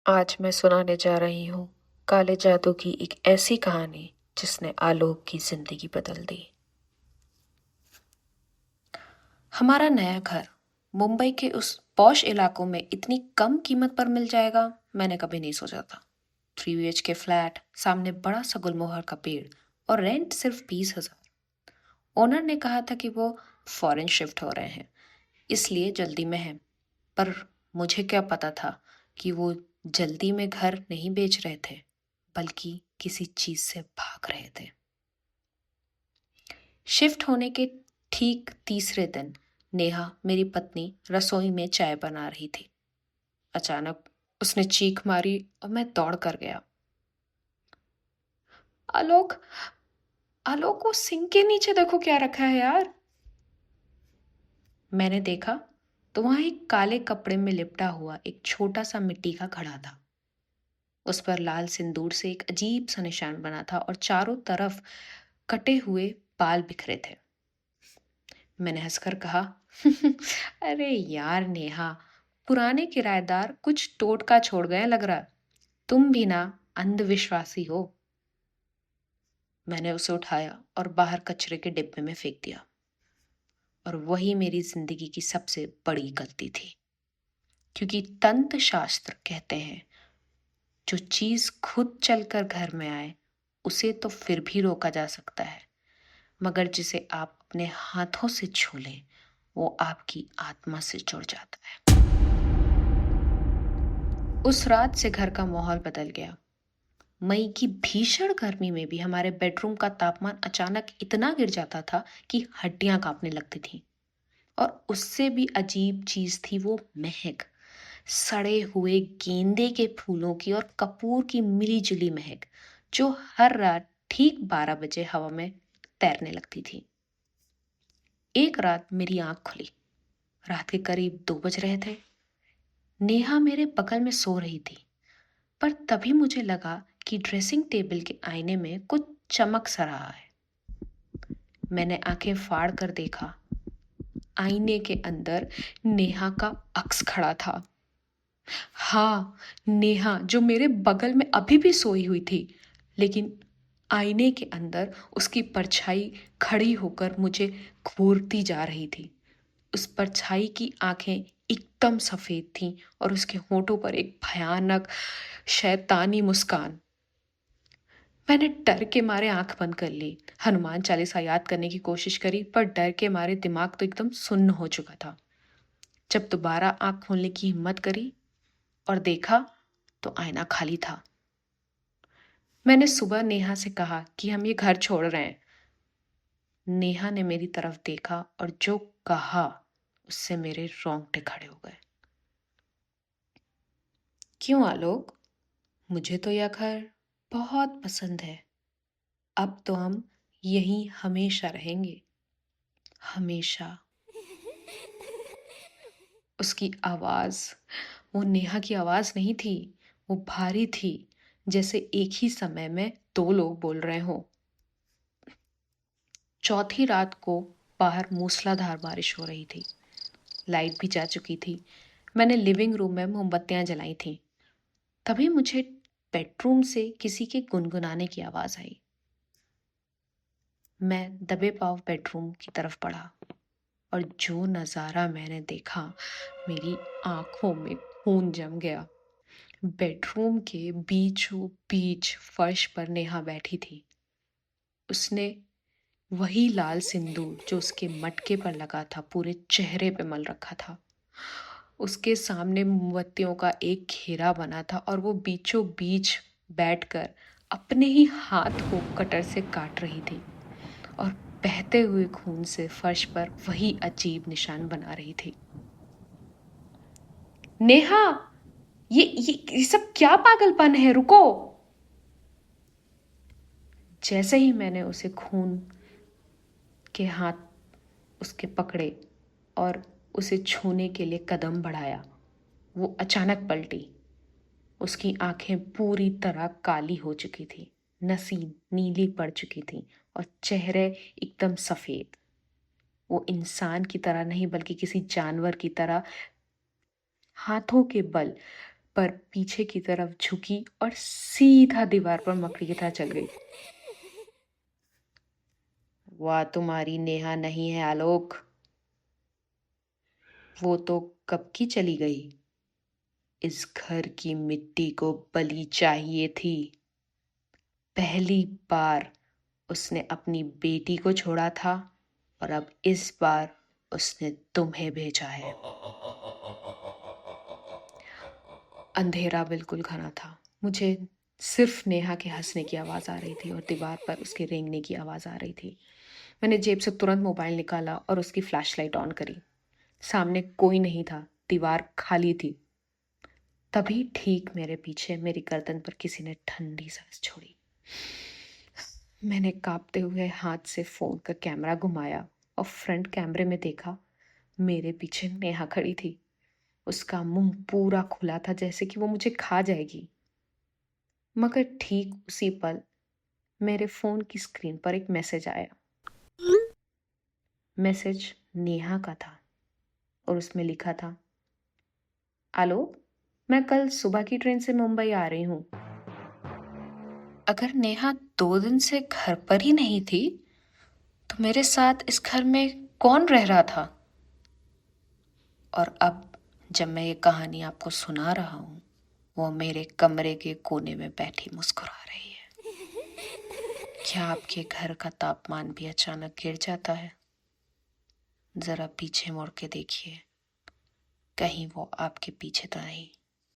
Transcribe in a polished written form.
आज मैं सुनाने जा रही हूँ काले जादू की एक ऐसी कहानी जिसने आलोक की जिंदगी बदल दी। हमारा नया घर मुंबई के उस पॉश इलाकों में इतनी कम कीमत पर मिल जाएगा, मैंने कभी नहीं सोचा था। 3 BHK फ्लैट, सामने बड़ा सा गुलमोहर का पेड़ और रेंट सिर्फ 20,000। ओनर ने कहा था कि वो फॉरेन शिफ्ट हो रहे हैं, इसलिए जल्दी में है। पर मुझे क्या पता था कि वो जल्दी में घर नहीं बेच रहे थे, बल्कि किसी चीज से भाग रहे थे। शिफ्ट होने के ठीक तीसरे दिन नेहा, मेरी पत्नी, रसोई में चाय बना रही थी। अचानक उसने चीख मारी और मैं दौड़ कर गया। आलोक, आलोक, वो सिंक के नीचे देखो क्या रखा है यार। मैंने देखा तो वहां एक काले कपड़े में लिपटा हुआ एक छोटा सा मिट्टी का घड़ा था। उस पर लाल सिंदूर से एक अजीब सा निशान बना था और चारों तरफ कटे हुए बाल बिखरे थे। मैंने हंसकर कहा, अरे यार नेहा, पुराने किराएदार कुछ टोटका छोड़ गए लग रहा। तुम भी ना अंधविश्वासी हो। मैंने उसे उठाया और बाहर कचरे के डिब्बे में फेंक दिया। और वही मेरी जिंदगी की सबसे बड़ी गलती थी, क्योंकि तंत्र शास्त्र कहते हैं जो चीज खुद चलकर घर में आए उसे तो फिर भी रोका जा सकता है, मगर जिसे आप अपने हाथों से छू लें वो आपकी आत्मा से जुड़ जाता है। उस रात से घर का माहौल बदल गया। मई की भीषण गर्मी में भी हमारे बेडरूम का तापमान अचानक इतना गिर जाता था कि हड्डियां कांपने लगती थीं। और उससे भी अजीब चीज थी वो महक, सड़े हुए गेंदे के फूलों की और कपूर की मिली जुली महक, जो हर रात ठीक 12 बजे हवा में तैरने लगती थी। एक रात मेरी आंख खुली। रात के करीब 2 बज रहे थे। नेहा मेरे बगल में सो रही थी, पर तभी मुझे लगा कि ड्रेसिंग टेबल के आईने में कुछ चमक सा रहा है। मैंने आंखें फाड़ कर देखा। आईने के अंदर नेहा का अक्स खड़ा था। हाँ, नेहा जो मेरे बगल में अभी भी सोई हुई थी, लेकिन आईने के अंदर उसकी परछाई खड़ी होकर मुझे घूरती जा रही थी। उस परछाई की आंखें एकदम सफेद थीं और उसके होठों पर एक भयानक शैतानी मुस्कान। मैंने डर के मारे आंख बंद कर ली, हनुमान चालीसा याद करने की कोशिश करी, पर डर के मारे दिमाग तो एकदम सुन्न हो चुका था। जब दोबारा आंख खोलने की हिम्मत करी और देखा तो आईना खाली था। मैंने सुबह नेहा से कहा कि हम ये घर छोड़ रहे हैं। नेहा ने मेरी तरफ देखा और जो कहा उससे मेरे रोंगटे खड़े हो गए। क्यों आलोक? मुझे तो यह घर बहुत पसंद है। अब तो हम यहीं हमेशा रहेंगे, हमेशा। उसकी आवाज, वो नेहा की आवाज नहीं थी। वो भारी थी, जैसे एक ही समय में दो लोग बोल रहे हो। चौथी रात को बाहर मूसलाधार बारिश हो रही थी। लाइट भी जा चुकी थी। मैंने लिविंग रूम में मोमबत्तियां जलाई थी। तभी मुझे बेडरूम से किसी के गुनगुनाने की आवाज आई। मैं दबे पांव बेडरूम की तरफ बढ़ा और जो नजारा मैंने देखा, मेरी आंखों में खून जम गया। बेडरूम के बीचों बीच फर्श पर नेहा बैठी थी। उसने वही लाल सिंदूर जो उसके मटके पर लगा था पूरे चेहरे पे मल रखा था। उसके सामने मोमबत्तियों का एक घेरा बना था और वो बीचों बीच बैठकर अपने ही हाथ को कटर से काट रही थी और बहते हुए खून से फर्श पर वही अजीब निशान बना रही थी। नेहा, ये सब क्या पागलपन है? रुको! जैसे ही मैंने उसे खून के हाथ उसके पकड़े और उसे छूने के लिए कदम बढ़ाया, वो अचानक पलटी। उसकी आंखें पूरी तरह काली हो चुकी थी, नसीब नीली पड़ चुकी थी और चेहरे एकदम सफेद। वो इंसान की तरह नहीं बल्कि किसी जानवर की तरह हाथों के बल पर पीछे की तरफ झुकी और सीधा दीवार पर मकड़ी की तरह चल गई। वाह, तुम्हारी नेहा नहीं है आलोक, वो तो कब की चली गई। इस घर की मिट्टी को बलि चाहिए थी। पहली बार उसने अपनी बेटी को छोड़ा था और अब इस बार उसने तुम्हें भेजा है। अंधेरा बिल्कुल घना था। मुझे सिर्फ नेहा के हंसने की आवाज़ आ रही थी और दीवार पर उसके रेंगने की आवाज़ आ रही थी। मैंने जेब से तुरंत मोबाइल निकाला और उसकी फ्लैशलाइट ऑन करी। सामने कोई नहीं था, दीवार खाली थी। तभी ठीक मेरे पीछे मेरी गर्दन पर किसी ने ठंडी सांस छोड़ी। मैंने कांपते हुए हाथ से फोन का कैमरा घुमाया और फ्रंट कैमरे में देखा। मेरे पीछे नेहा खड़ी थी। उसका मुंह पूरा खुला था, जैसे कि वो मुझे खा जाएगी। मगर ठीक उसी पल मेरे फोन की स्क्रीन पर एक मैसेज आया। मैसेज नेहा का था और उसमें लिखा था, आलो, मैं कल सुबह की ट्रेन से मुंबई आ रही हूँ। अगर नेहा 2 दिन से घर पर ही नहीं थी तो मेरे साथ इस घर में कौन रह रहा था। और अब जब मैं ये कहानी आपको सुना रहा हूँ, वो मेरे कमरे के कोने में बैठी मुस्कुरा रही है। क्या आपके घर का तापमान भी अचानक गिर जाता है? जरा पीछे मुड़ के देखिए, कहीं वो आपके पीछे तो नहीं।